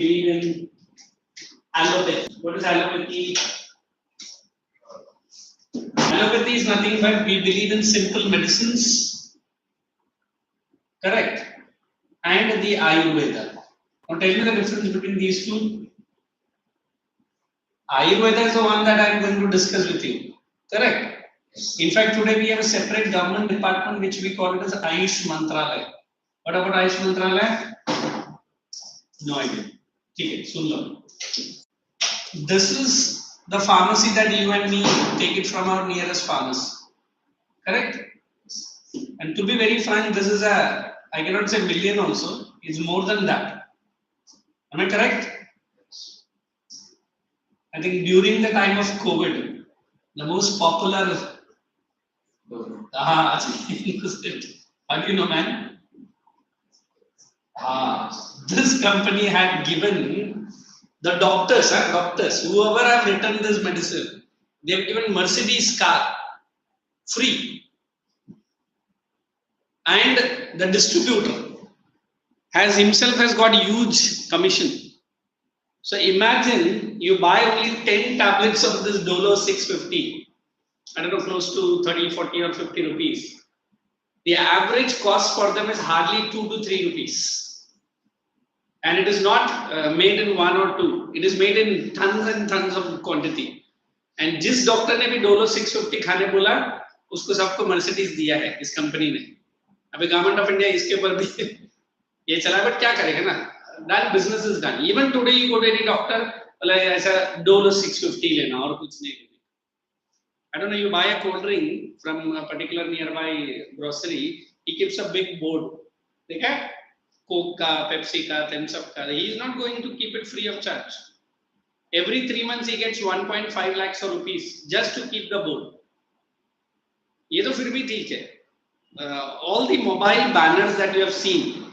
believe in allopathy. What is allopathy? Allopathy is nothing but we believe in simple medicines, correct? And the Ayurveda. Now tell me the difference between these two. Ayurveda is the one that I am going to discuss with you, correct? In fact, today we have a separate government department which we call it as AYUSH Mantralaya. What about AYUSH Mantralaya? No idea. Okay, so this is the pharmacy that you and me take it from our nearest pharmacy, correct? And to be very frank, this is a, I cannot say million also, it's more than that. Am I correct? I think during the time of COVID, the most popular, how do you know, man? This company had given the doctors, whoever have written this medicine, they have given Mercedes car free. And the distributor has got huge commission. So imagine you buy only 10 tablets of this Dolo 650, I don't know, close to 30, 40 or 50 rupees. The average cost for them is hardly 2 to 3 rupees. And it is not made in 1 or 2. It is made in tons and tons of quantity. And जिस doctor ने भी Dolo 650 खाने बोला, उसको सबको Mercedes दिया है इस कंपनी ने. अभी गवर्नमेंट ऑफ इंडिया इसके ऊपर भी ये चला, बट क्या करेगा ना? That business is done. Even today you go to any doctor, like ऐसा Dolo 650 लेना और कुछ नहीं. I don't know, you buy a cold drink from a particular nearby grocery, he keeps a big board. देखा? Coke ka, Pepsi ka, Thumbs Up ka. He is not going to keep it free of charge. Every 3 months he gets 1.5 lakhs of rupees just to keep the board. ये तो फिर भी ठीक है. All the mobile banners that you have seen,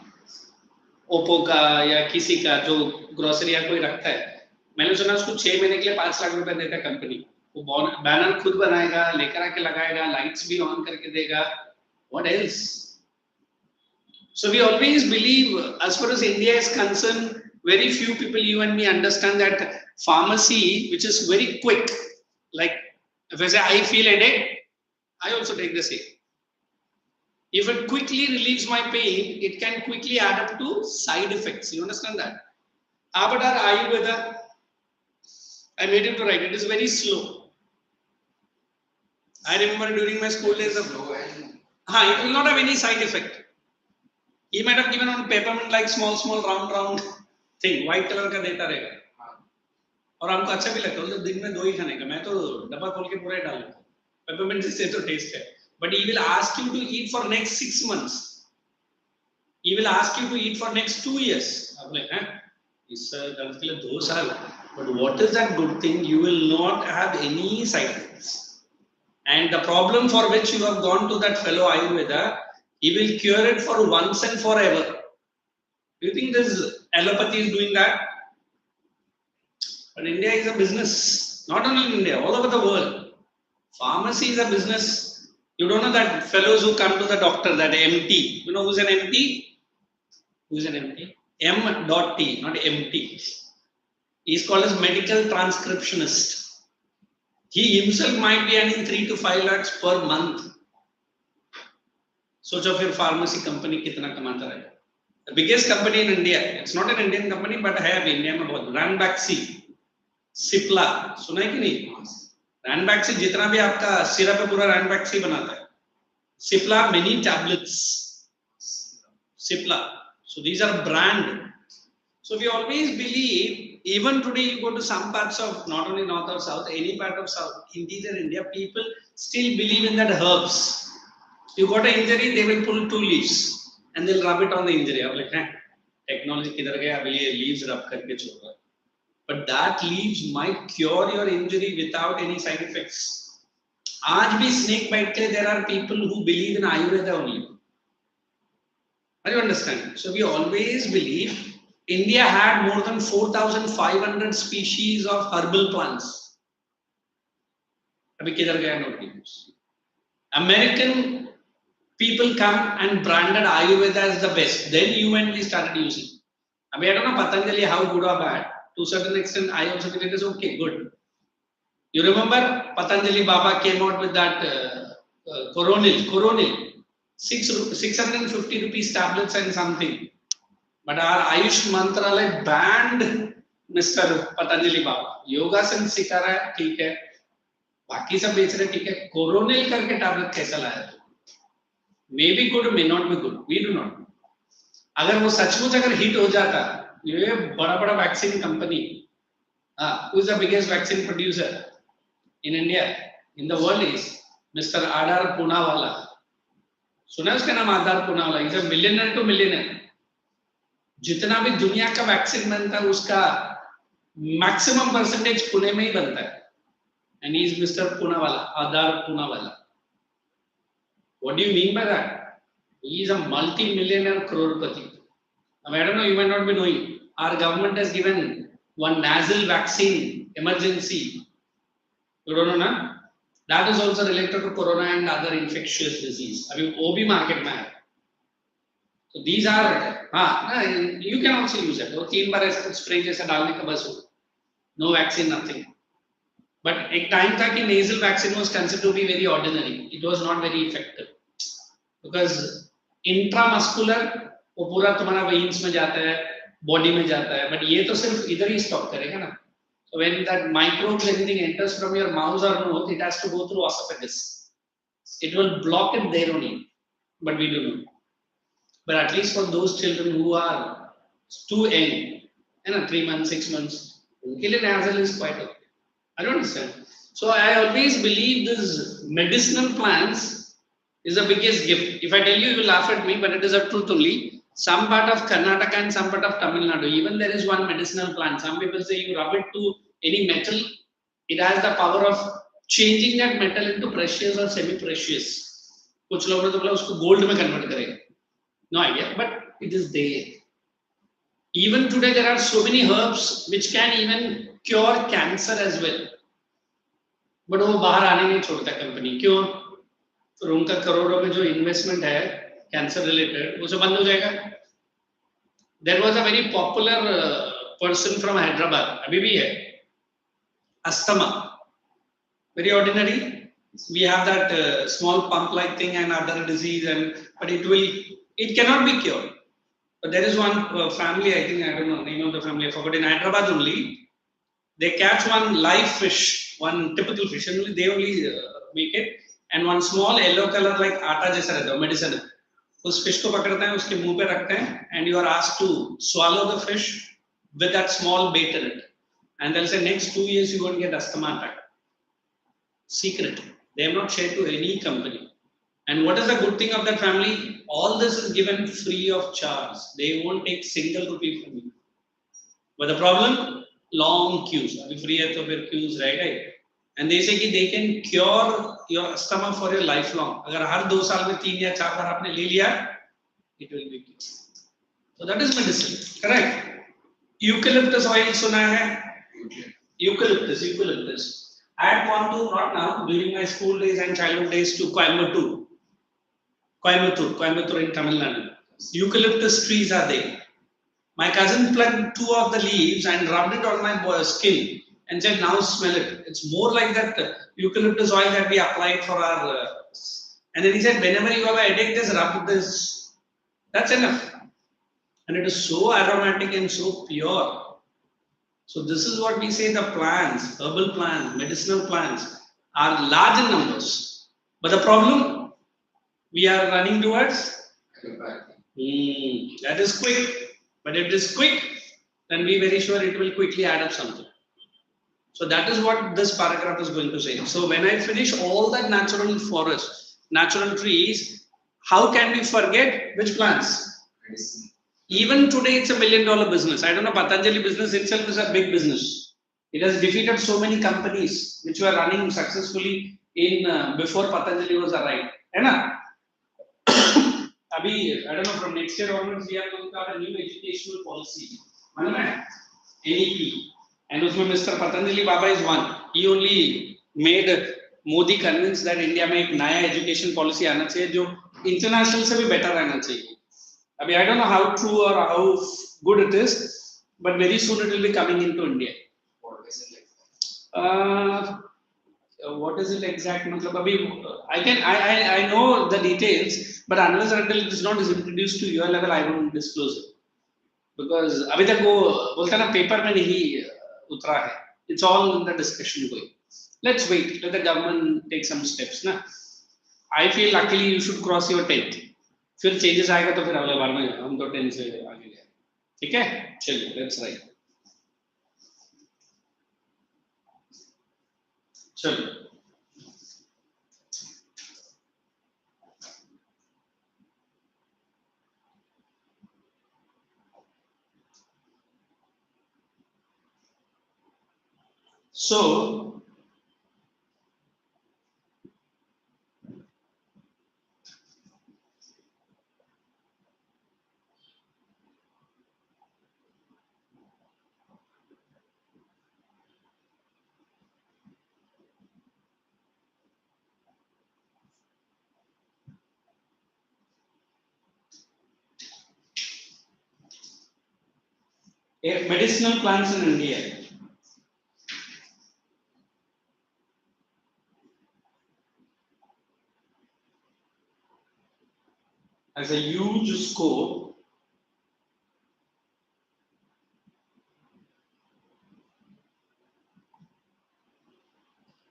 Oppo का या किसी का जो ग्रोसरी या कोई रखता है, मैंने सुना उसको 6 महीने के लिए 5 लाख रुपए देता है कंपनी. वो बैनर खुद बनाएगा, लेकर आके लगाएगा, लाइट्स भी ऑन करके देगा. What else? So we always believe, as far as India is concerned, very few people, you and me, understand that pharmacy, which is very quick, like if I say I feel headache, I also take the same. If it quickly relieves my pain, it can quickly add up to side effects. You understand that? But our Ayurveda, I made him to write, it is very slow. I remember during my school days, it will not have any side effect. He might have given on peppermint like small round thing, white color का देता रहेगा. और हमको अच्छा भी लगता है, तो दिन में 2 ही खाने का. मैं तो डब्बा खोल के पूरा ही डाल देता हूँ. Peppermint जिससे तो taste है. But he will ask you to eat for next 6 months. He will ask you to eat for next 2 years. I'm like, इस दर्द के लिए 2 साल. But what is that good thing? You will not have any side effects. And the problem for which you have gone to that fellow Ayurveda, he will cure it for once and forever. Do you think this allopathy is doing that? But India is a business. Not only in India, all over the world. Pharmacy is a business. You don't know that fellows who come to the doctor, that MT. You know who's an MT? Who's an MT? M.T, not MT. He is called as medical transcriptionist. He himself might be earning 3 to 5 lakhs per month. सोचो फिर pharmacy company कितना कमाता रहेगा. The biggest company in India, it's not an Indian company but है अभी India में बहुत. Ranbaxy, Cipla, सुना है कि नहीं? Ranbaxy जितना भी आपका सिरप है पूरा Ranbaxy बनाता है. Cipla many tablets. Cipla. So these are brand. So we always believe, even today you go to some parts of not only north or south, any part of south, interior India, people still believe in that herbs. You got an injury, they will pull 2 leaves and they'll rub it on the injury. I'm like, technology kidhar gaya, abhi ye leaves rub karke chhoda. But that leaves might cure your injury without any side effects. Aaj bhi snake bite ke there are people who believe in Ayurveda only. Are you understand? So we always believe India had more than 4,500 species of herbal plants. Abhi kidhar gaya nobody knows. American people come and branded Ayurveda as the best. Then you and me started using. I mean, I don't know Patanjali how good or bad. To a certain extent, I also think it is okay, good. You remember Patanjali Baba came out with that Coronil, 650 rupees tablets and something. But our Ayush Mantralaya banned Mr. Patanjali Baba. Yogasana सिखा रहा है, ठीक है. बाकी सब बेच रहे, ठीक है. Coronil करके टैबलेट कैसा लाया? May be good, may not be good. We do not know. अगर वो सचमुच अगर हिट हो जाता, ये बड़ा vaccine company, who is the biggest vaccine producer in India, in the world is Mr. Adar Poonawalla. सुना उसका नाम आधार Poonawalla? He's a millionaire to millionaire. जितना भी दुनिया का वैक्सीन बनता है उसका मैक्सिमम परसेंटेज पुणे में ही बनता है. And he is Mr. Poonawalla, Adar Poonawalla. What do you mean by that? He is a multi-millionaire crorepati. I don't know, you might not be knowing. Our government has given one nasal vaccine emergency. You don't know, na? That is also related to corona and other infectious disease. I mean, OB market man. So these are, you can also use it. 3 बार ऐसा कुछ spray जैसा डालने का बस हो. No vaccine, nothing. But एक time था कि nasal vaccine was considered to be very ordinary. It was not very effective. Because intramuscular वो पूरा तुम्हारा veins में जाता है, body में जाता है. But ये तो सिर्फ इधर ही stop करेगा ना. So when that microbes anything enters from your mouth or nose, it has to go through esophagus. It will block it there only. But we do not. But at least for those children who are too young, 3 months, 6 months, unke liye nasal is quite okay. I don't understand. So I always believe this medicinal plants is the biggest gift. If I tell you, you will laugh at me, but it is a truth only. Some part of Karnataka and some part of Tamil Nadu, even there is one medicinal plant. Some people say you rub it to any metal, it has the power of changing that metal into precious or semi-precious. कुछ लोग तो बोला उसको gold में convert करेगा. No idea, but it is there. Even today, there are so many herbs which can even cure cancer as well. But वो बाहर आने नहीं छोड़ता कंपनी. क्यों? तो उनका करोड़ों में जो इन्वेस्टमेंट है कैंसर रिलेटेड वो सब बंद हो जाएगा. There was a very popular person from Hyderabad, अभी भी है, asthma, very ordinary. We have that small pump-like thing and other disease, but it cannot be cured. But there is one family, I think, I don't know the name of the family, I forgot, in Hyderabad only. They catch one live fish, one typical fish, and they only make it, and one small yellow color like atta जैसा रहता है, medicine है. उस fish को पकड़ते हैं, उसके मुंह पे रखते हैं, and you are asked to swallow the fish with that small bait in it, and they'll say next 2 years you won't get asthma attack. Secret. They have not shared to any company. And what is the good thing of that family? All this is given free of charge. They won't take single rupee from you. But the problem, long queues. Abhi free hai to phir queues, right? And they say कि they can cure your asthma for your lifelong. अगर हर 2 साल में 3 या 4 बार आपने ले लिया, it will be cured. So that is medicine, correct? Eucalyptus oil सुना है? Eucalyptus. I had gone to, not now, during my school days and childhood days, to Coimbatore in Tamil Nadu. Eucalyptus trees are there. My cousin plucked 2 of the leaves and rubbed it on my skin and said, now smell it. It's more like that eucalyptus oil that we applied for our... and then he said, whenever you have a headache, just rub this. That's enough. And it is so aromatic and so pure. So this is what we say, the plants, herbal plants, medicinal plants are large in numbers. But the problem, we are running towards, that is quick. But if it is quick, then be very sure it will quickly add up something. So that is what this paragraph is going to say. So when I finish all that natural forest, natural trees, how can we forget which plants? Medicine. Even today, it's $1 million business. I don't know, Patanjali business itself is a big business. It has defeated so many companies which were running successfully in before Patanjali was arrived. Abhi, I don't know, from next year onwards, we are going to have a new educational policy. NEP. And usme Mr. Patanjali Baba is one. He only made Modi convinced that India में एक नया education policy आना चाहिए जो international से भी better रहना चाहिए. I mean, I don't know how true or how good it is, but very soon it will be coming into India. What is it like? What is it exact? Matlab, I know the details, but unless and until it is not introduced to your level, I won't disclose it. Because अभी तक वो बोलता ना paper में नहीं उतरा है. It's all in the discussion going. Let's wait. Let the government take some steps ना. I feel luckily you should cross your 10th. फिर changes आएगा तो फिर अगले बार में हम तो 10 से आगे गए. ठीक है? चलिए, let's write. चलो. So, medicinal plants in India. Has a huge scope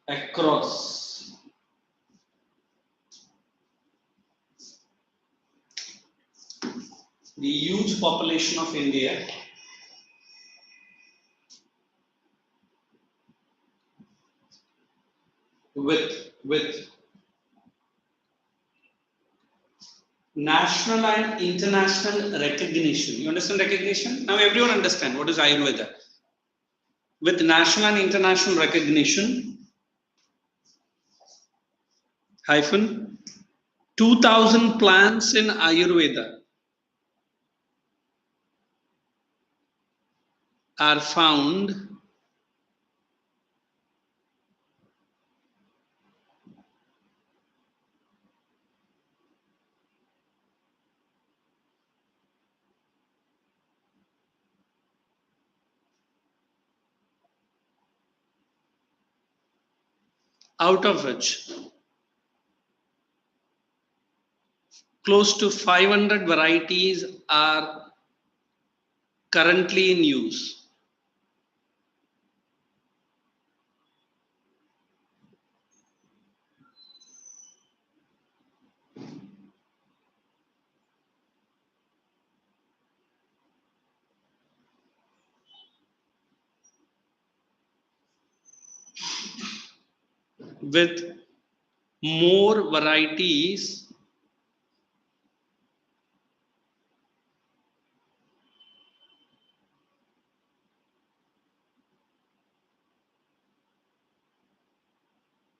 across the huge population of India with national and international recognition. You understand recognition? Now everyone understand what is Ayurveda. With national and international recognition, hyphen 2000 plants in Ayurveda are found out of which close to 500 varieties are currently in use. With more varieties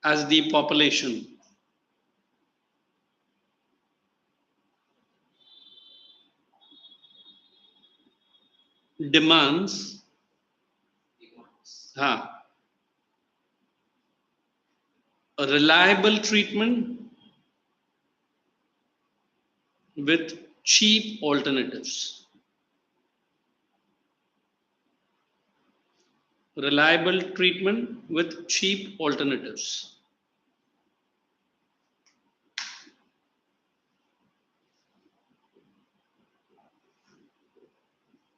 as the population demands a reliable treatment with cheap alternatives. Reliable treatment with cheap alternatives.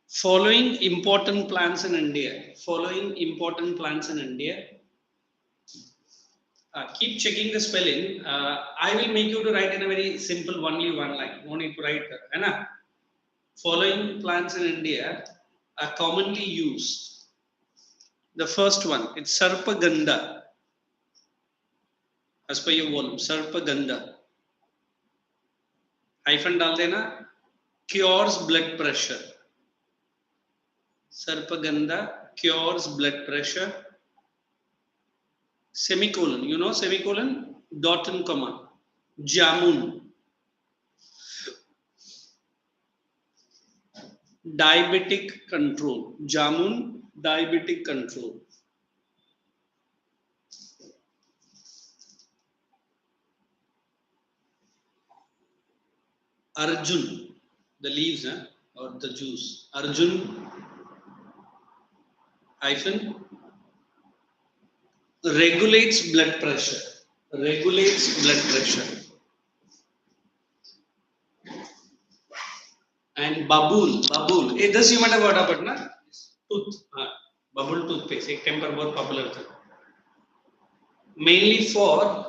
Following important plants in India. Following important plants in India. Keep checking the spelling. I will make you to write in a very simple, only one line. No need to write. Following plants in India are commonly used. The first one, it's Sarpagandha. As per your volume, Sarpagandha. Hyphen डाल देना. Cures blood pressure. Sarpagandha cures blood pressure. Semicolon, you know semicolon? Dot and comma. Jamun. Diabetic control. Jamun, diabetic control. Arjun. The leaves, huh? Or the juice. Arjun hyphen regulates blood pressure. Regulates blood pressure. And babul. This you might have heard of it, na? Tooth. Babul toothpaste. एक time पर बहुत popular था. Mainly for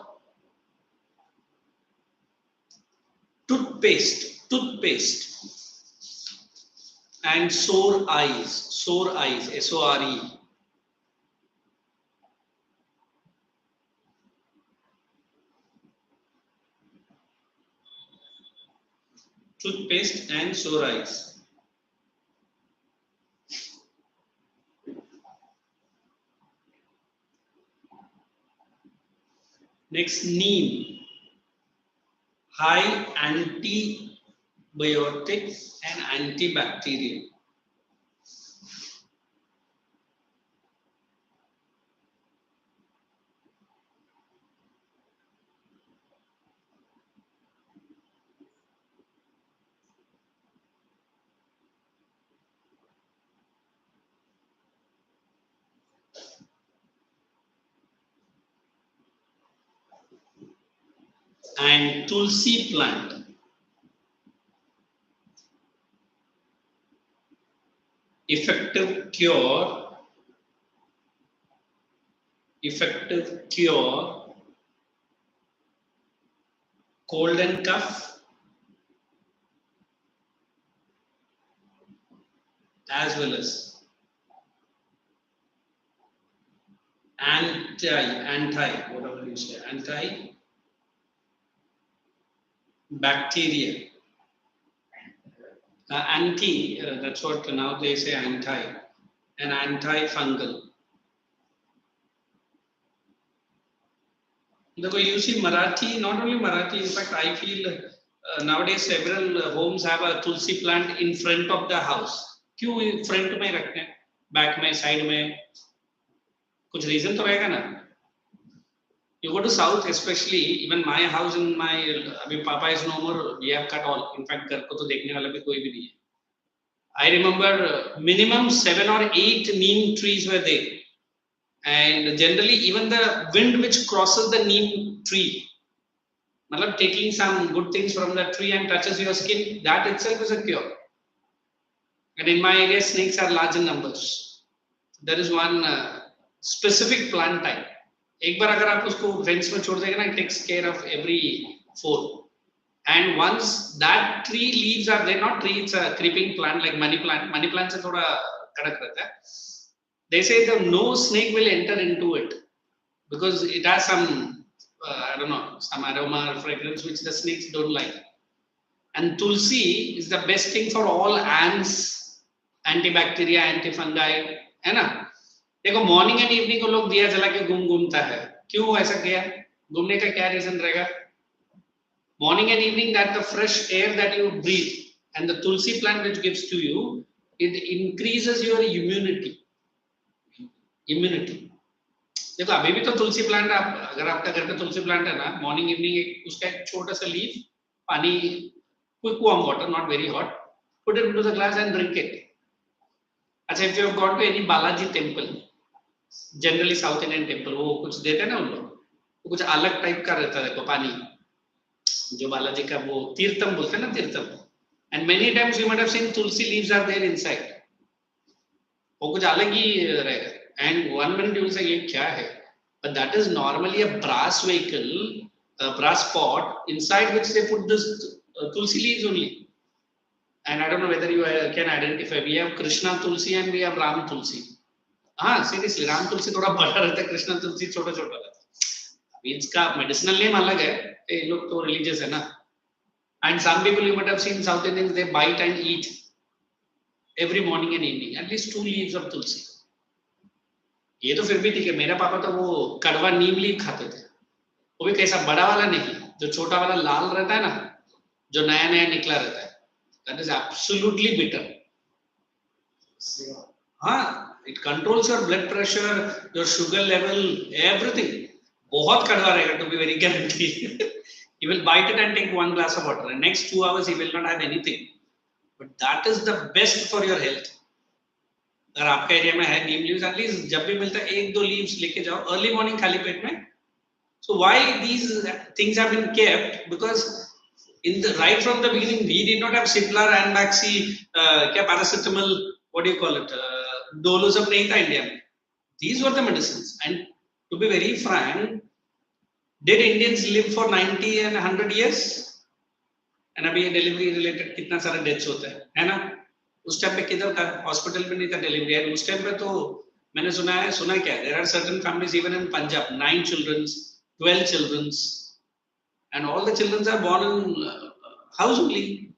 toothpaste and sore eyes, SORE. Toothpaste and sore eyes. Next, neem. High antibiotic and antibacterial. And tulsi plant. Effective cure cold and cough as well as whatever you say, anti-bacteria. That's what now they say, and antifungal. You see Marathi, not only Marathi, in fact I feel nowadays several homes have a tulsi plant in front of the house. क्यों front में रखते हैं, back में, side में? कुछ reason तो रहेगा ना? You go to south, especially even my house in my, अभी Papa is no more, we have cut all. In fact घर को तो देखने वाला भी कोई भी नहीं है. I remember minimum 7 or 8 neem trees were there. And generally, even the wind which crosses the neem tree, taking some good things from the tree and touches your skin, that itself is a cure. And in my area, snakes are large in numbers. There is one specific plant type. एक बार अगर आप उसको fence में छोड़ देंगे ना, it takes care of every 4. And once that tree leaves are there, not tree, it's a creeping plant like money plant. Money plant से थोड़ा कड़क रहता है. They say that no snake will enter into it because it has some, I don't know, some aroma or fragrance which the snakes don't like. And tulsi is the best thing for all ants, antibacteria, antifungi, है ना? देखो morning and evening को लोग दिया जला के घूमता है. क्यों ऐसा किया? घूमने का क्या reason रहेगा? Morning and evening, that the fresh air that you breathe and the tulsi plant which gives to you, it increases your immunity. देखो अभी भी तो तुलसी प्लांट, आप अगर आपका घर पे तुलसी प्लांट है ना, मॉर्निंग इवनिंग उसका एक छोटा सा लीफ, पानी, quick warm water, not very hot, put it into the glass and drink it. अच्छा, if you have gone to any Balaji temple, generally South Indian temple, वो कुछ देते हैं ना उन लोग, वो कुछ अलग टाइप का रहता है, देखो पानी, जो बालाजी का वो तीर्थम बोलते हैं ना, Theertham. And many times you might have seen tulsi leaves are there inside. वो कुछ अलग ही रहेगा. And one minute you will say, ये क्या है? But that is normally a brass vehicle, a brass pot, inside which they put this tulsi leaves only. And I don't know whether you can identify. We have Krishna tulsi and we have Ram tulsi. Seriously, Ram tulsi थोड़ा बड़ा रहता है, Krishna tulsi छोटा छोटा रहता है. इसका medicinal name अलग है. ये लोग तो religious है ना. And some people you might have seen South Indians, they bite and eat every morning and evening at least 2 leaves of tulsi. ये तो फिर भी ठीक है. मेरा पापा तो वो कड़वा नीम लीफ खाते थे. वो भी कैसा, बड़ा वाला नहीं, जो छोटा वाला लाल रहता है ना, जो नया नया निकला रहता है. That is absolutely bitter. It controls your blood pressure, your sugar level, everything. बहुत कड़वा रहेगा, to be very guaranteed. He will bite it and take 1 glass of water. And next 2 hours he will not have anything. but that is the best for your health. अगर आपका area में है नीम leaves, at least जब भी मिलता है 1-2 leaves लेके जाओ अर्ली मॉर्निंग खाली पेट में. So why these things have been kept? Because in the right from the beginning we did not have Cipla and Maxi, क्या paracetamol, what do you call it, Dolo सब नहीं था India में. These were the medicines, and to be very frank, did Indians live for 90 and 100 years? And अभी ये delivery related कितना सारा deaths होता है ना. उस टाइम पे किधर था, हॉस्पिटल में नहीं था डिलीवरी. एंड उस टाइम पे तो मैंने सुना क्या, there are certain families even in Punjab 9 childrens, 12 childrens, and all the children are born in house only.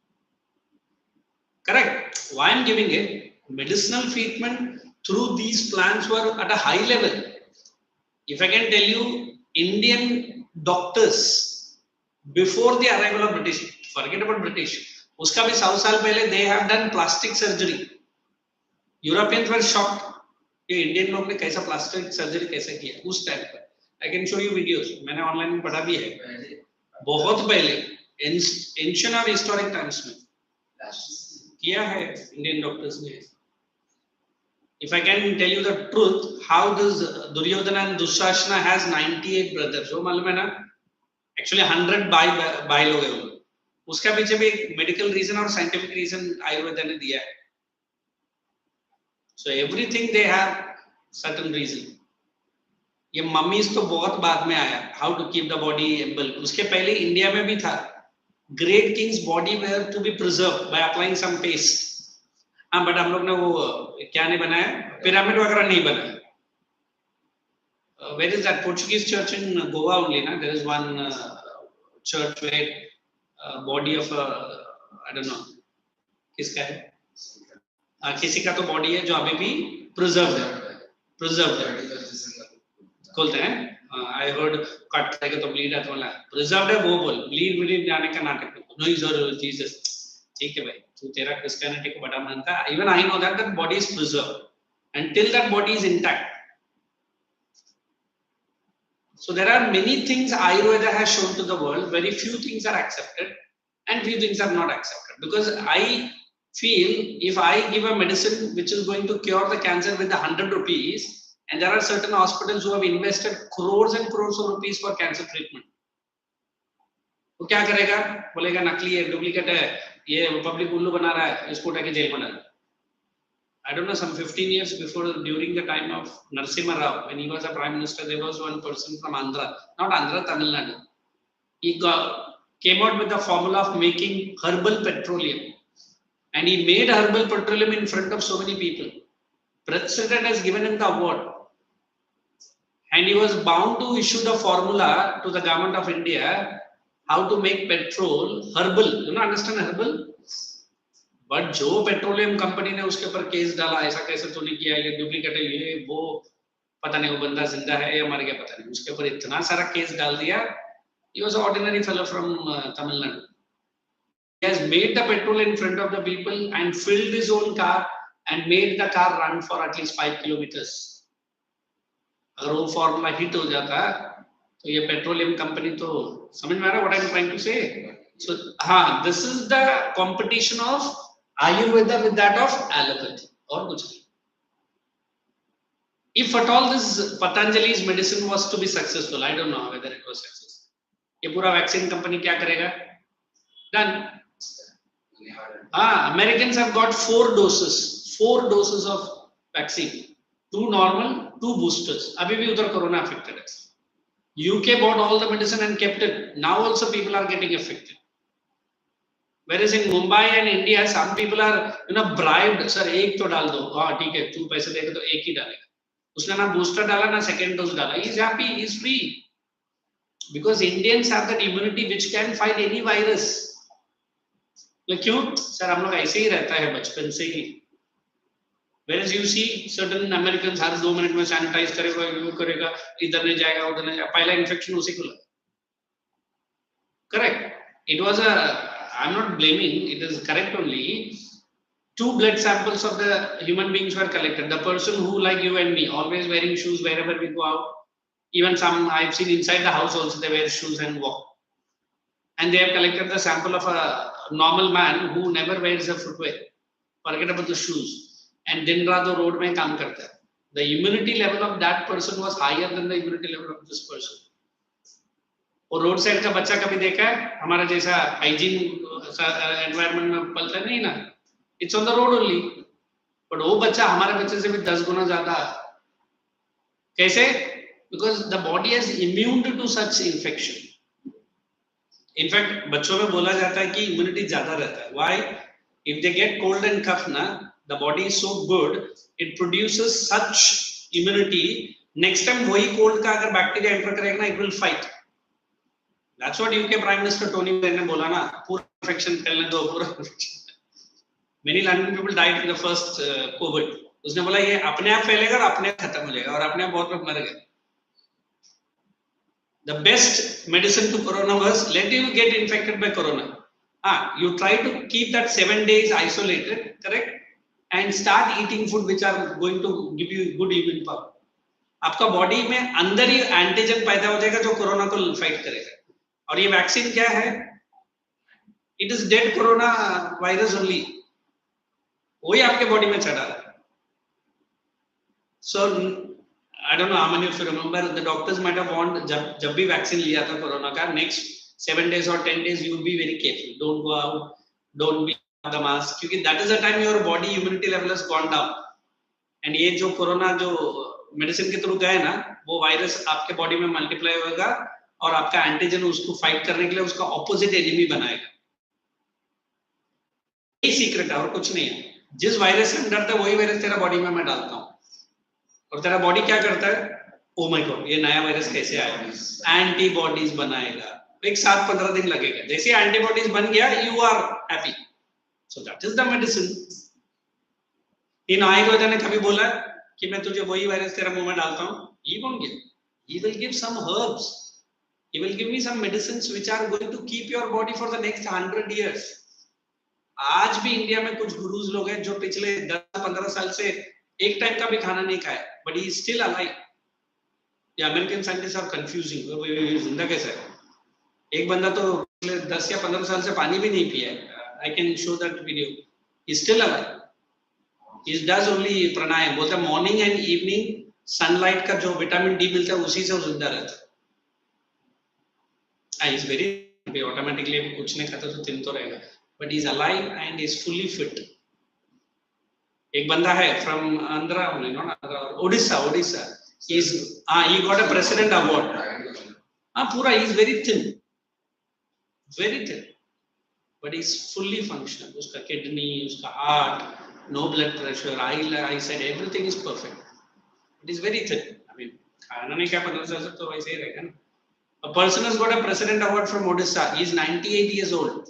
Correct. Why I'm giving it, medicinal treatment through these plants were at a high level. If I can tell you, Indian doctors before the arrival of British, forget about British, उसका भी 100 साल पहले they have done plastic surgery. Europeans were shocked कि Indian लोग ने कैसा plastic surgery कैसे किया उस टाइम पर. I can show you videos, मैंने ऑनलाइन में पढ़ा भी है, बहुत पहले एंशिएंट और हिस्टोरिक टाइम्स में किया है इंडियन डॉक्टर्स ने. If I can tell you the truth, how does Duryodhana and Dushasana has 98 brothers, जो मालूम है ना, actually 100 बाई लोग हैं. उसका पीछे भी एक मेडिकल रीजन और साइंटिफिक रीजन आयुर्वेद ने दिया है. So everything they have certain reason. ये मम्मीज तो बहुत बाद में आया, how to keep the body able. उसके पहले इंडिया में भी था. Great king's body were to be preserved by applying some paste. हाँ, बट हम लोग ने वो क्या नहीं बनाया, पिरामिड वगैरह नहीं बनाया. Where is that Portuguese church in Goa only? Na, there is one church where body of I don't know किसका है, किसी का तो बॉडी है जो अभी भी प्रिजर्व है. बोलते हैं आई हर्ड कट करके तो ब्लीड है, तो बोला प्रिजर्व है, वो बोल ब्लीड जाने का नाटक नहीं सर जीसस. ठीक है भाई, तू तेरा क्रिश्चियनिटी को बड़ा मानता है. Even I know that body is preserve and till that body is intact. So there are many things Ayurveda has shown to the world. Very few things are accepted and few things are not accepted. Because I feel if I give a medicine which is going to cure the cancer with 100 rupees, and there are certain hospitals who have invested crores and crores of rupees for cancer treatment, तो क्या करेगा, बोलेगा नकली है, duplicate है, ये public उल्लू बना रहा है, इसको उठा के जेल में डाल. I don't know, some 15 years before, during the time of Narasimha Rao, when he was a prime minister, there was one person from Andhra, not Andhra, Tamil Nadu. He came out with the formula of making herbal petroleum, and he made herbal petroleum in front of so many people. President has given him the award, and he was bound to issue the formula to the government of India how to make petrol herbal. You know, understand herbal? But जो petroleum company ने उसके ऊपर case डाला, ऐसा कैसे तो नहीं किया, ये डुप्लीकेट है, ये वो, पता नहीं वो बंदा जिंदा है या मर गया पता नहीं, उसके ऊपर इतना सारा केस डाल दिया. He was an ordinary fellow from Tamil Nadu. He has made the petrol in front of the people and filled his own car and made the car run for at least 5 kilometers. अगर वो formula hit हो जाता तो ये petroleum company तो, समझ में आ रहा what I'm trying to say? So हाँ, this is the competition of Ayurveda with that of allopathy, और कुछ नहीं. If at all this Patanjali's medicine was to be successful, I don't know whether it was successful. ये पूरा vaccine company क्या करेगा? Done. Americans have got 4 doses of vaccine, 2 normal, 2 boosters. अभी भी उधर कोरोना affected है. UK bought all the medicine and kept it. Now also people are getting affected. Whereas in Mumbai and India, some people are, bribed. Sir, एक तो डाल दो. हाँ ठीक है, तू पैसे देगा तो एक ही डालेगा. उसने ना booster डाला ना second dose डाला. He is happy, he is free. Because Indians have that immunity which can fight any virus. क्यों? सर हम लोग ऐसे ही रहता है बचपन से ही. Whereas you see certain Americans her 2 minute में सैनिटाइज करेगा, वो करेगा, इधर नहीं जाएगा, उधर नहीं जाएगा. पहला इन्फेक्शन उसी को लगा. Correct. It was I'm not blaming, it is correct only. 2 blood samples of the human beings were collected. The person who, like you and me, always wearing shoes wherever we go out. Even some I've seen inside the house also they wear shoes and walk. And they have collected the sample of normal man who never wears a footwear, forget about the shoes, and दिन रात वो road में काम करता है. The immunity level of that person was higher than the immunity level of this person. और road side का बच्चा कभी देखा है हमारा जैसा हाइजीन एनवायरनमेंट में पलता नहीं ना, it's on the road only, but वो बच्चा हमारे बच्चे से भी 10 गुना ज्यादा. कैसे? Because the body has immune to such infection. In fact बच्चों में बोला जाता है कि इम्यूनिटी ज्यादा रहता है. Why? If they get cold and cough ना, the body is so good, it produces such immunity, next time वही कोल्ड का अगर बैक्टीरिया एंटर करेगा ना, it will fight. That's what UK Prime Minister Tony Blair ने बोला ना, पूरा इन्फेक्शन फैलने दो, पूरा infection. Many London people died in the first COVID. उसने बोला ये अपने आप फैलेगा और अपने आप खत्म हो जाएगा, और अपने आप बहुत लोग मर गए. The best medicine to corona was let you get infected by corona. You try to keep that 7 days isolated, correct? And start eating food which are going to give you good immune power. आपका body में अंदर ही antigen पैदा हो जाएगा जो corona को fight करेगा. और ये वैक्सीन क्या है? It is dead corona virus only, वही आपके बॉडी में चढ़ा है. So I don't know how many of you remember, the doctors might have warned जब भी वैक्सीन लिया था कोरोना का, नेक्स्ट 7 days और 10 days you will be very careful, don't go out, don't be the mask, क्योंकि that is the time your body immunity level has gone down. And ये जो corona जो मेडिसिन के through गए ना, वो वायरस आपके बॉडी में मल्टीप्लाई होगा और आपका एंटीजन उसको फाइट करने के लिए उसका ऑपोजिट एनिमी बनाएगा. यही सीक्रेट है और कुछ नहीं है. जिस वायरस से हम डरते हैं वही वायरस तेरा बॉडी में मैं डालता हूँ, और तेरा बॉडी क्या करता है? ओ माय गॉड, ये नया वायरस कैसे आया? एंटीबॉडीज बनाएगा. एक 7-15 दिन लगेगा. जैसे एंटीबॉडीज बन गया, you are happy. So that is the medicine. In Ayurveda ने कभी बोला कि मैं तुझे वही वायरस तेरा मुंह में डालता हूँ? He won't give. He will give some herbs. He will give me some medicines which are going to keep your body for the next 100 years. आज भी इंडिया में कुछ गुरुज लोग हैं जो पिछले 10-15 साल से एक टाइम का भी खाना नहीं खाए, but he is still alive. The American scientists are confusing. जिंदा कैसा है? एक बंदा तो 10 या 15 साल से पानी भी नहीं पिया है. I can show that video. He is still alive. He does only pranayam. बोलता है मॉर्निंग एंड इवनिंग सनलाइट का जो विटामिन डी मिलता है उसी से वो जिंदा रहता है. He's very automatically कुछ नहीं खाता तो दिन तो रहेगा, but he's alive and he's fully fit. एक बंदा है from Andhra, not Andhra, Odisha. He got a president award. पूरा he's very thin, but he's fully functional. उसका kidney, उसका heart, no blood pressure, eyesight, everything is perfect. It is very thin. I mean, खाना नहीं क्या 15 साल से तो वैसे ही रहेगा ना. A person has got a president award from Odisha. He is 98 years old.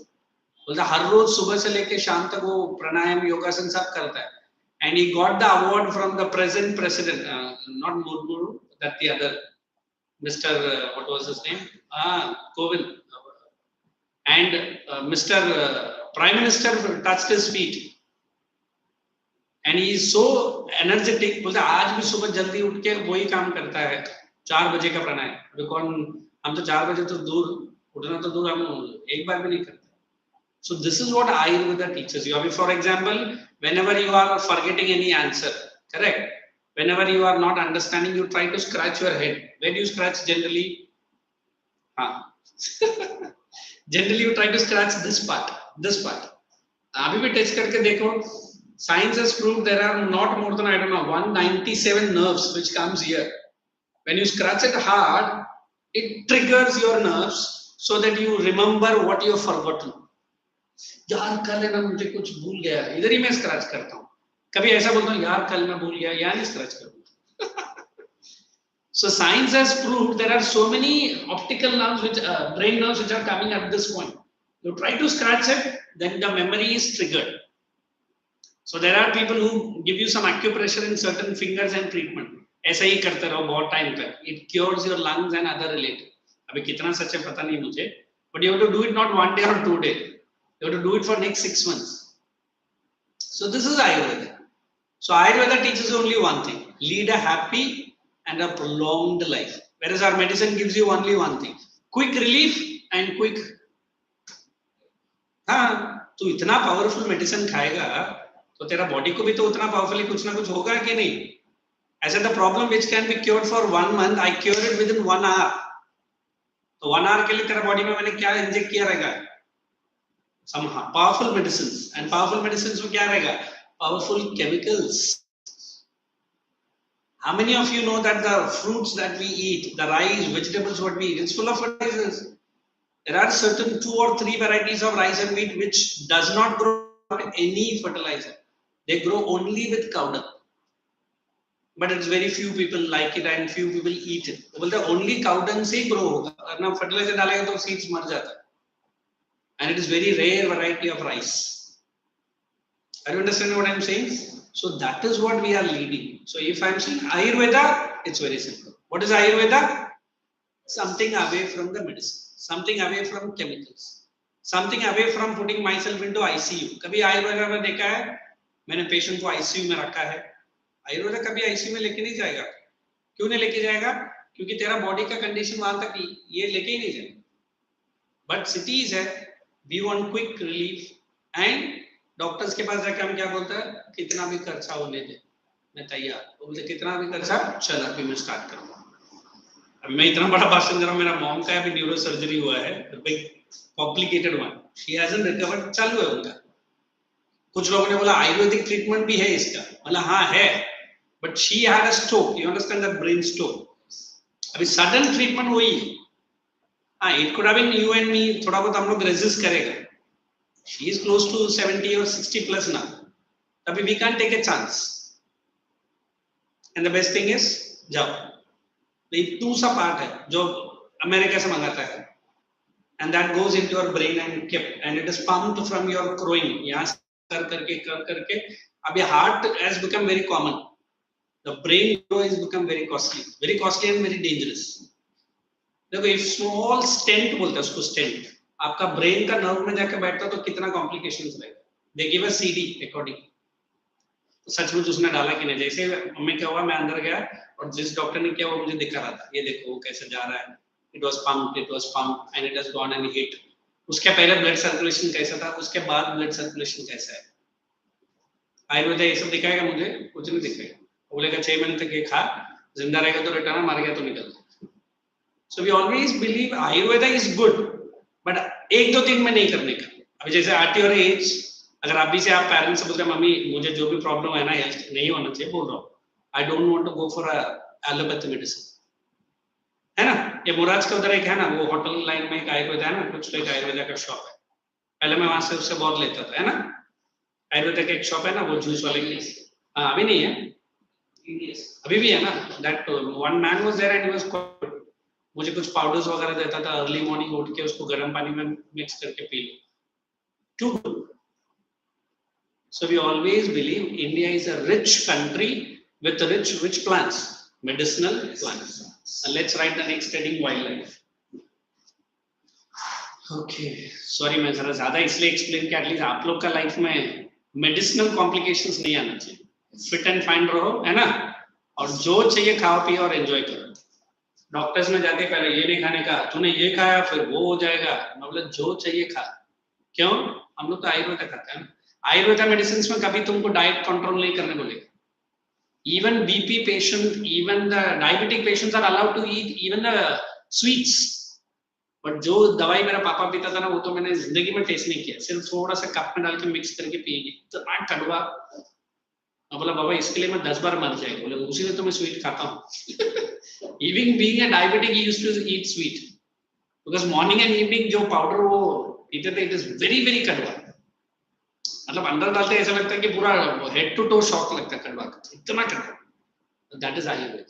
बोलता हर रोज सुबह से लेके शाम तक वो प्राणायाम योगासन सब करता है. And he got the award from the present president, not Murmuru, that the other, Mr. What was his name? Kovind. And Mr. Prime Minister touched his feet. And he is so energetic. बोलता आज भी सुबह जल्दी उठ के वही काम करता है, 4 बजे का प्राणायाम. अभी कौन, हम तो 4 बजे तो दूर उठना तो दूर, हम एक बार भी नहीं करते. So this is what Ayurveda teaches you. I mean, for example, whenever you are forgetting any answer, correct? Whenever you are not understanding, you try to scratch your head. Where do you scratch generally? Generally, you try to scratch this part. अभी भी touch करके देखो. Science has proved there are not more than 197 nerves which comes here. When you scratch it hard, it triggers your nerves so that you remember what you have forgotten. यार कल है ना मुझे कुछ भूल गया, इधर ही मैं स्क्रैच करता हूँ. कभी ऐसा बोलता हूँ यार कल मैं भूल गया, यहाँ नहीं स्क्रैच करूँगा. So science has proved there are so many optical nerves, brain nerves which are coming at this point. You try to scratch it, then the memory is triggered. So there are people who give you some acupressure in certain fingers and treatment. ऐसा ही करते रहो बहुत time तक. It cures your lungs and other related. अभी कितना सच है पता नहीं मुझे, but you have to do it not 1 day or 2 days. You have to do it for next 6 months. So this is Ayurveda. So Ayurveda teaches only one thing: lead a happy and a prolonged life. Whereas our medicine gives you only one thing: quick relief and quick हाँ, तू इतना powerful medicine खाएगा तो तेरा body को भी तो उतना पावरफुली कुछ ना कुछ होगा कि नहीं. I said the problem which can be cured for 1 month, I cure it within 1 hour. तो 1 hour के लिए तेरा बॉडी में मैंने क्या इंजेक्ट किया रहेगा? Some powerful medicines. And powerful medicines में क्या रहेगा? Powerful chemicals. How many of you know that the fruits that we eat, the rice, vegetables what we eat, it's full of fertilizers. There are certain 2 or 3 varieties of rice and wheat which does not grow without any fertilizer. They grow only with cow dung. But it's very few people like it and few people eat it. बोलते only cow dung से ही grow होगा. अगर fertilizer डालेगा तो seeds मर जाता है. And it is very rare variety of rice. Are you understanding what I am saying? So that is what we are leading. So if I am saying Ayurveda, it's very simple. What is Ayurveda? Something away from the medicine, something away from chemicals, something away from putting myself into ICU. कभी आयुर्वेदा में देखा है मैंने patient को ICU में रखा है. आयुर्वेदा कभी ICU में लेके नहीं जाएगा. क्यों नहीं लेके जाएगा? क्योंकि तेरा बॉडी का कंडीशन वहां तक ये लेके ही नहीं जाएगा. बट सिटीज है, we want quick relief and doctors के पास जाकर हम क्या बोलते हैं, कितना भी खर्चा होने दे, मैं तैयार. वो बोलते कितना भी खर्चा, चल अभी मैं स्टार्ट करूंगा. अब मैं इतना बड़ा भाषण दे रहा हूँ, मेरा मॉम का भी न्यूरो सर्जरी हुआ है, big complicated one, she hasn't recovered, चालू है उनका. कुछ लोगों ने बोला आयुर्वेदिक ट्रीटमेंट भी है इसका, मतलब हाँ है, but she had a stroke, you understand that, brain stroke. अभी सडन ट्रीटमेंट हुई है. हाँ, it could have been you and me, थोड़ा बहुत हम लोग रेजिस्ट करेगा. She is close to 70 or 60 plus now. Abhi we can't take a chance. And the best thing is, जाओ. इतनू सा पार्ट है जो अमेरिका से मंगाता है. And that goes into your brain and kept, and it is pumped from your groin. यहाँ कर करके, अब ये heart has become very common. The brain has become very costly and very dangerous. देखो, if small stent बोलते हैं उसको, stent आपका ब्रेन का नर्व में जाके बैठता तो कितना कॉम्प्लिकेशंस रहेगा. They give a CD according. तो सचमुच उसने डाला कि नहीं. जैसे हमें क्या हुआ, मैं अंदर गया और जिस डॉक्टर ने किया वो मुझे दिखा रहा था, ये देखो वो कैसे जा रहा है, it was pumped and it has gone and hit. उसके पहले ब्लड सर्कुलेशन कैसा था, उसके बाद ब्लड सर्कुलेशन कैसा है. आयुर्वेद ये सब दिखाएगा, मुझे कुछ नहीं दिखाएगा. बोलेगा 6 महीने तक ये खा, जिंदा रहेगा तो रिटर्न, मार गया तो निकल. So we always believe Ayurveda is good, but 1-2-3 में नहीं करने का. अभी जैसे आती और एज, अगर अभी से आप पेरेंट्स से बोलते हैं मम्मी मुझे जो भी प्रॉब्लम है ना हेल्थ नहीं होना चाहिए, बोल रहा हूँ I don't want to go for allopathy medicine, है ना. ये मुराद के उधर एक है ना, वो होटल लाइन में एक आयुर्वेदा है ना, कुछ एक आयुर्वेदा का शॉप है. पहले मैं वहां से उससे बहुत लेता था, है ना. आयुर्वेदा का एक शॉप है ना, वो जूस वाले की. हाँ, अभी नहीं है, अभी भी है ना. That one man was there and he was, मुझे कुछ पाउडर्स वगैरह देता था, अर्ली मॉर्निंग उठ के उसको गर्म पानी में मिक्स करके पी लो. Too good. So we always believe India is a rich country with rich plants, medicinal plants. And let's write the next heading, wildlife. Okay, sorry मैं जरा ज्यादा इसलिए एक्सप्लेन किया, एटलीस्ट आप लोग का लाइफ में मेडिसिनल कॉम्प्लिकेशंस नहीं आना चाहिए. फिट एंड फाइन रहो, है ना, और जो चाहिए खाओ पियो और एंजॉय करो. डॉक्टर्स में जाके पहले ये नहीं खाने का, तूने ये खाया फिर वो हो जाएगा, मतलब जो चाहिए खा. क्यों? हम लोग तो आयुर्वेदा खाते हैं. आयुर्वेदा मेडिसिन में कभी तुमको डाइट कंट्रोल नहीं करने बोलेगा. Even BP patient, even the diabetic patients are allowed to eat even the sweets. But जो दवाई मेरा पापा पीता था ना, वो तो मैंने जिंदगी में टेस्ट नहीं किया. सिर्फ थोड़ा सा कप में डाल के मिक्स करके पिएगी, इतना कड़वा. बोला बाबा इसके लिए मैं 10 बार मर जाएगा. बोले उसी में तो मैं स्वीट खाता हूँ. Even being a diabetic he used to eat sweet, because morning and evening जो पाउडर वो पीते थे, इट इज वेरी वेरी कड़वा. मतलब अंदर डालते ऐसा लगता है कि पूरा हेड टू टो शॉक लगता है, कड़वा, इतना कड़वा. That is Ayurveda.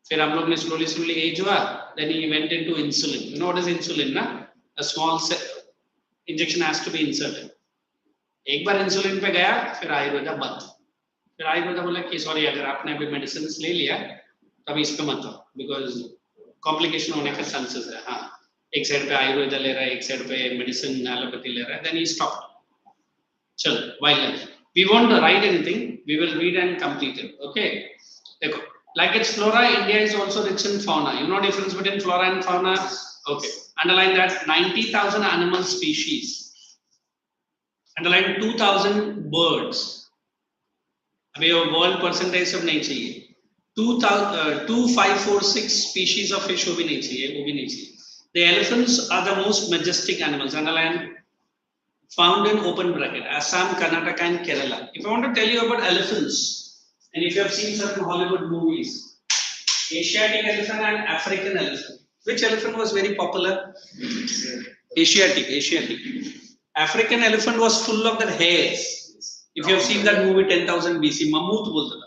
फिर हम लोग ने स्लोली एज हुआ, then he went into insulin. You know what is insulin ना, a small injection has to be inserted. एक बार इंसुलिन पे गया, फिर आयुर्वेदा बंद. फिर आयुर्वेदा बोला कि सॉरी, अगर आपने अभी मेडिसिन ले लिया तो अभी इस पे मत आओ, बिकॉज कॉम्प्लिकेशन होने का चांसेस है. हाँ, एक साइड पे आयुर्वेदा ले रहा है, एक साइड पे मेडिसिन एलोपैथी ले रहा है. Then he stop. चलो, wild, we won't write anything, we will read and complete it. Okay, देखो, like its flora, India is also rich in fauna. You know difference between flora and fauna? Okay. Underline that 90,000 animal species. Underline 2,000 birds. अभी world percentage सब नहीं चाहिए. 2546 species of fish वो भी नहीं चाहिए. The elephants are the most majestic animals. Underline. Found in open bracket Assam, Karnataka, and Kerala. If I want to tell you about elephants, and if you have seen certain Hollywood movies, Asiatic elephant and African elephant. Which elephant was very popular? Asiatic. African elephant was full of that hairs. If you have seen that movie 10,000 BC, mammoth बोलता था.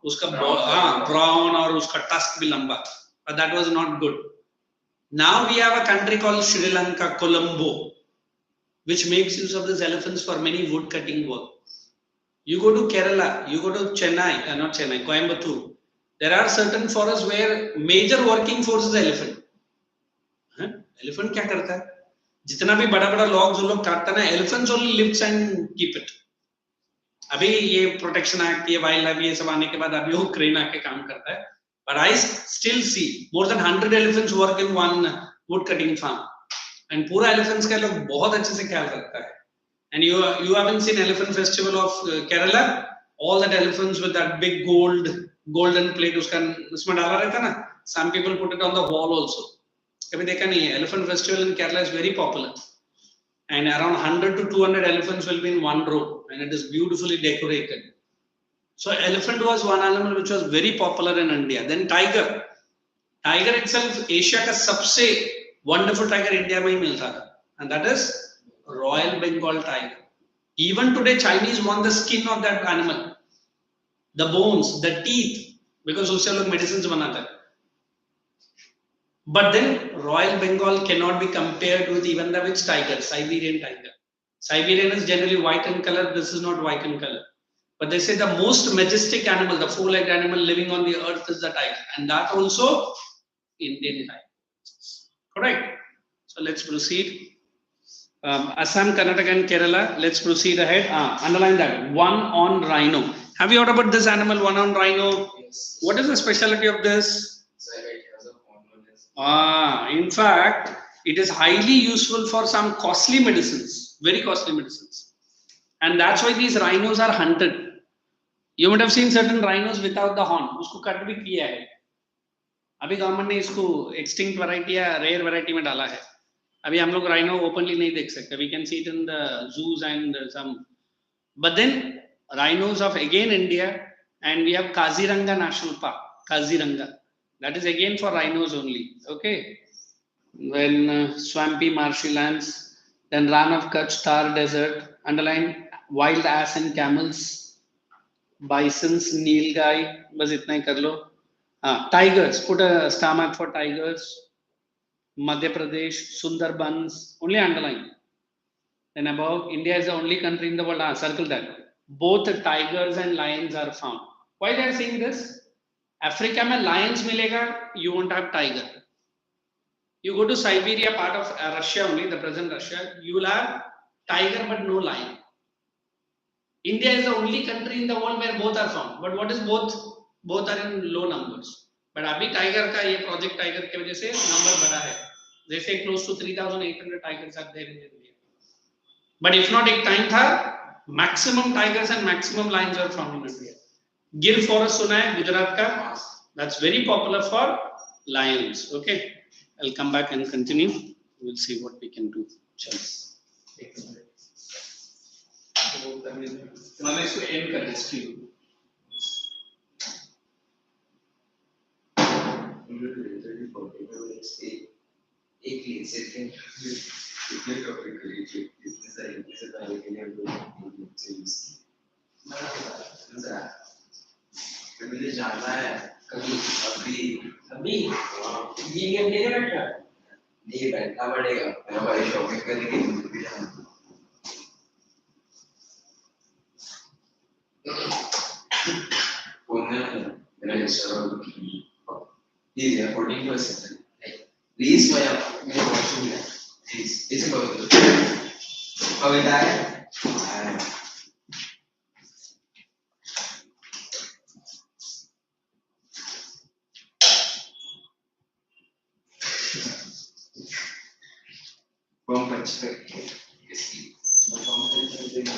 उसका brown और उसका tusk भी लंबा. But that was not good. Now we have a country called Sri Lanka, Colombo, which makes use of these elephants for many wood cutting work. You go to Kerala, you go to Chennai, not Chennai, Coimbatore. There are certain forests where major working force is elephant. Elephant क्या करता है? जितना भी बड़ा-बड़ा logs वो लोग काटता है ना, elephants only lifts and keep it. अभी ये protection act, ये wildlife ये सब आने के बाद अभी वो crane आके काम करता है. But I still see more than 100 elephants work in one wood cutting farm. And पूरा elephants का लोग बहुत अच्छे से ख्याल रखता है. And you haven't seen elephant festival of Kerala? All that elephants with that big golden plate उसमें डाला रहता ना. Some people put it on the wall also. कभी देखा नहीं है. Elephant festival in Kerala is very popular. And around 100 to 200 elephants will be in one row, and it is beautifully decorated. So elephant was one animal which was very popular in India. Then tiger. Tiger itself Asia का सबसे wonderful tiger India में ही मिलता था, and that is Royal Bengal tiger. Even today Chinese want the skin of that animal, the bones, the teeth, because उससे लोग medicines बनाते हैं. But then Royal Bengal cannot be compared with even the which tiger, Siberian tiger. Siberian is generally white in color. This is not white in color. But they say the most majestic animal, the four-legged animal living on the earth is the tiger, and that also Indian tiger. Correct. So let's proceed. Assam, Karnataka, and Kerala. Let's proceed ahead. Underline that. One-horned rhino. Have you heard about this animal, one-horned rhino? Yes. What is the specialty of this? In fact, it is highly useful for some costly medicines, very costly medicines. And that's why these rhinos are hunted. You might have seen certain rhinos without the horn. उसको cut भी किया है. अभी government ने इसको extinct variety या rare variety में डाला है. अभी हम लोग rhino openly नहीं देख सकते. We can see it in the zoos and some. But then rhinos of again India, and we have Kaziranga National Park. Kaziranga. That is again for rhinos only. Okay. When swampy marshy lands, then Ran of Kutch, Thar Desert. Underline wild ass and camels. Bisons, Nilgai, बस इतना ही कर लो. Tigers, put a star mark for tigers. Madhya Pradesh, Sundarbans, only underline. Then above, India is the only country in the world. Circle that. Both tigers and lions are found. Why they are saying this? Africa में lions मिलेगा, you won't have tiger. You go to Siberia, part of Russia only, the present Russia, you will have tiger but no lion. India is the only country in the world where both are found. But what is both? Both are in low numbers. But अभी tiger का ये project tiger के वजह से number बढ़ा है. They say close to 3,800 tigers are there in India. But if not, एक time था maximum tigers and maximum lions are found in India. Gir forest सुना है गुजरात का? That's very popular for lions. Okay, I'll come back and continue. We'll see what we can do. मैंने इसको and कर दिया. एक सेकंड इतने टॉपिक के लिए इतने सारे इसे पहले के लिए हम लोग चीज मुझे जानना है कभी अभी ये गेम नहीं बैठा नहीं बैठना पड़ेगा मेरा भाई शॉपिंग करने के लिए भी जाना कौन है मेरा सर ये है 14%. Please, my washroom. Please, is it कविता है? from perspective. You see, the competence is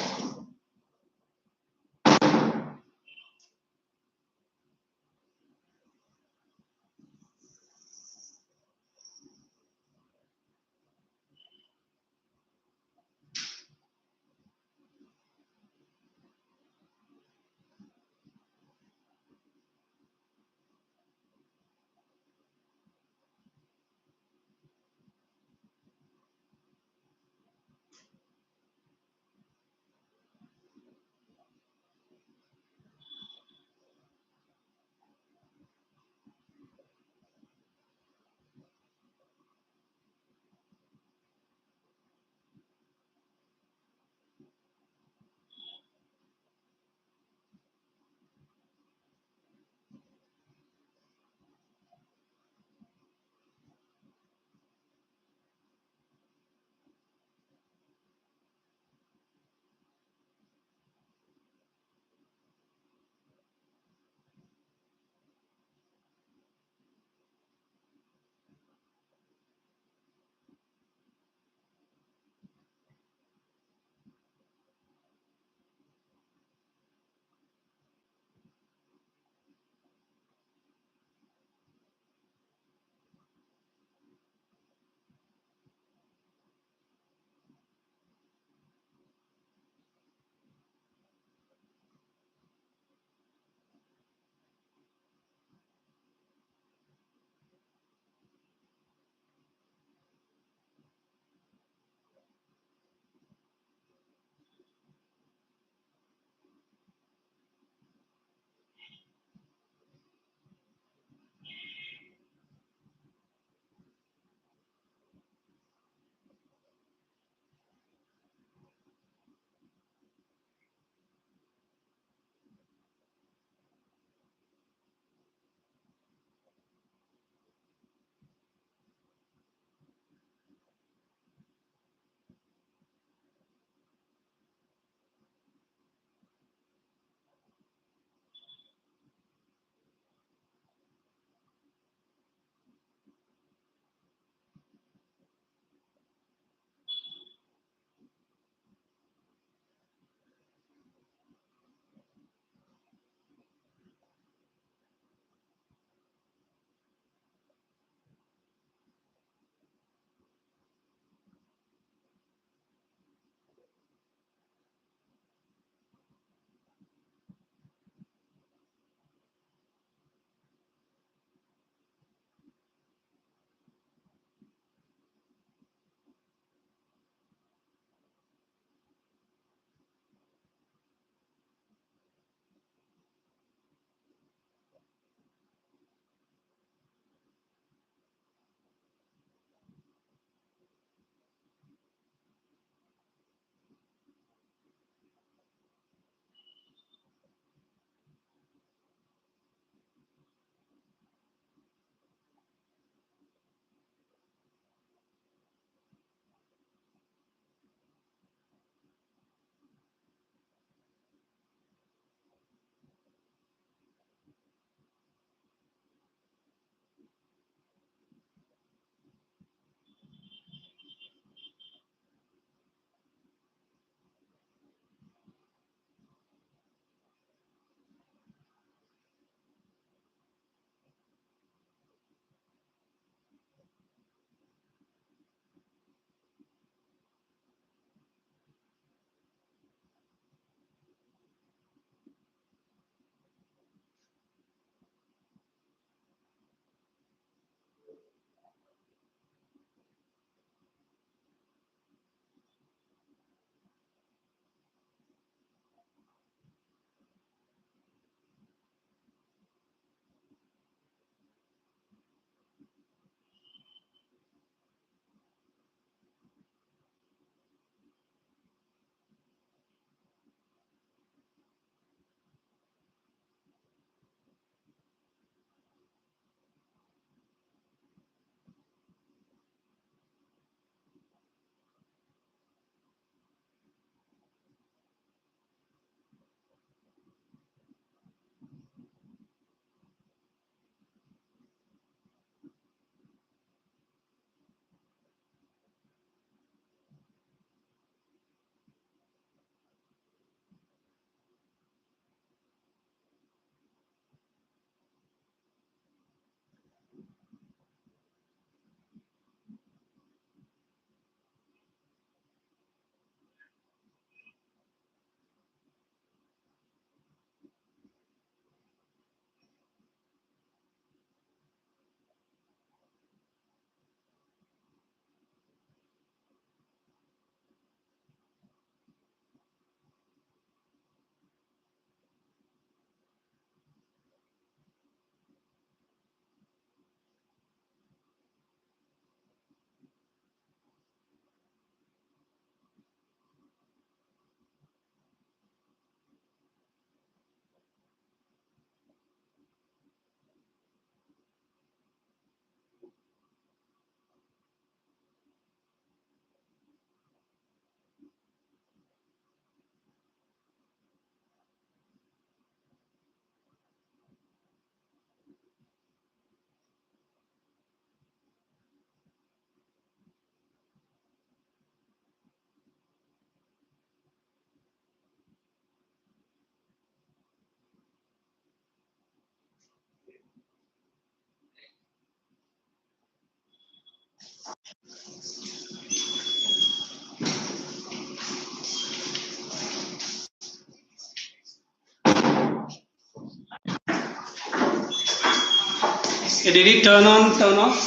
Okay, did he turn on, turn off?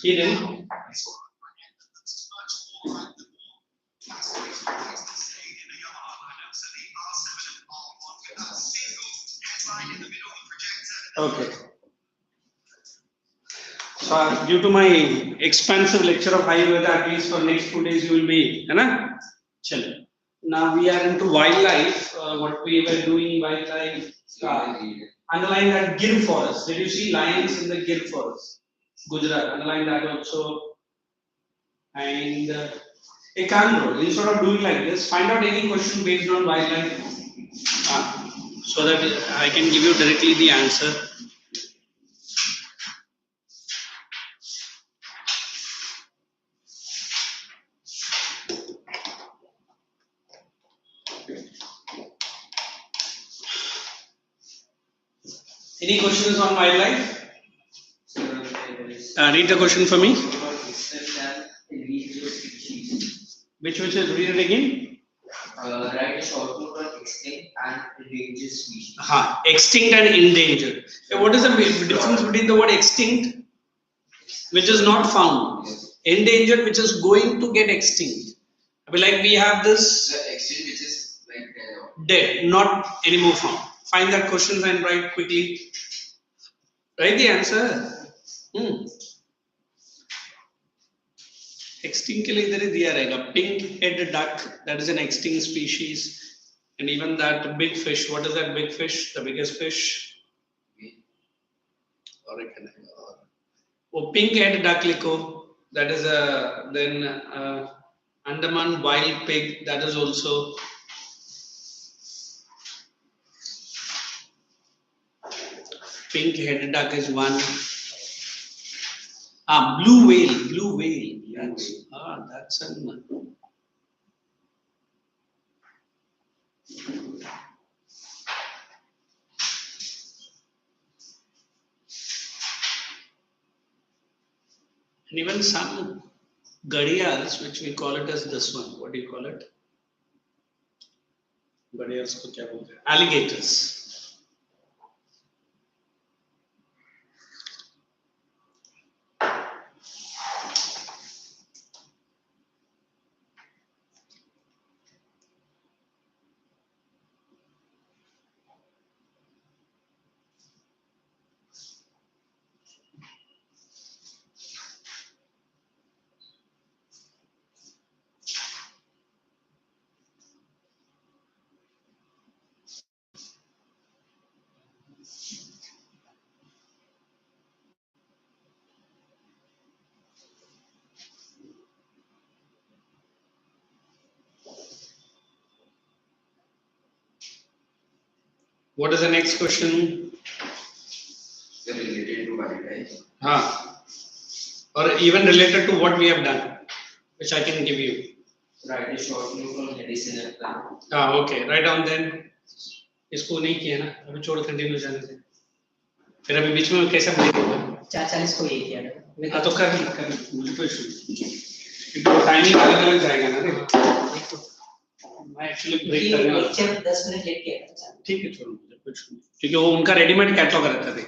He didn't. Okay. So due to my expansive lecture of Ayurveda, at least for next 2 days you will be, है ना? चलो. Now we are into wildlife. What we were doing wildlife. Underline that Gir forest. Did you see lions in the Gir forest? Gujarat. Underline that also. And a can instead of doing like this, find out any question based on wildlife, so that I can give you directly the answer. Any questions on wildlife? Read the question for me. Which is read it again? Write a short note on extinct and endangered species. Extinct and endangered. What is the difference between the word extinct, which is not found, endangered, which is going to get extinct? Like we have this Extinct, which is like dead, not anymore found. Find that question and write quickly. Write the answer. Extinct के लिए इधर ही दिया रहेगा. Pink head duck, that is an extinct species, and even that big fish. What is that big fish? The biggest fish. Oh, pink head duck लिखो. That is a then Andaman wild pig. That is also. Pink head duck is one. Blue whale. Blue whale. That's an. And even some gadials, which we call it as this one. What do you call it? Gadials ko kya bolte hain? Alligators. What is the next question? related to wildlife. Or even related to what we have done, which I can give you. Write a short note on medicinal plant. Okay. Write down then. इसको नहीं किया ना, अभी छोड़ continue जाने से. फिर अभी बीच में कैसे ब्रेक होगा? 4:40 को ये किया ना. तो कर मुझे कोई इशू नहीं. क्योंकि टाइमिंग अलग-अलग जाएगा ना रे. मैं एक्चुअली ब्रेक करने वाला. लेक्चर 10 मिनट लेट किया था. ठीक है, छोड़ो मुझे कुछ नहीं. क्योंकि वो उनका रेडीमेड कैटलॉग रहता है.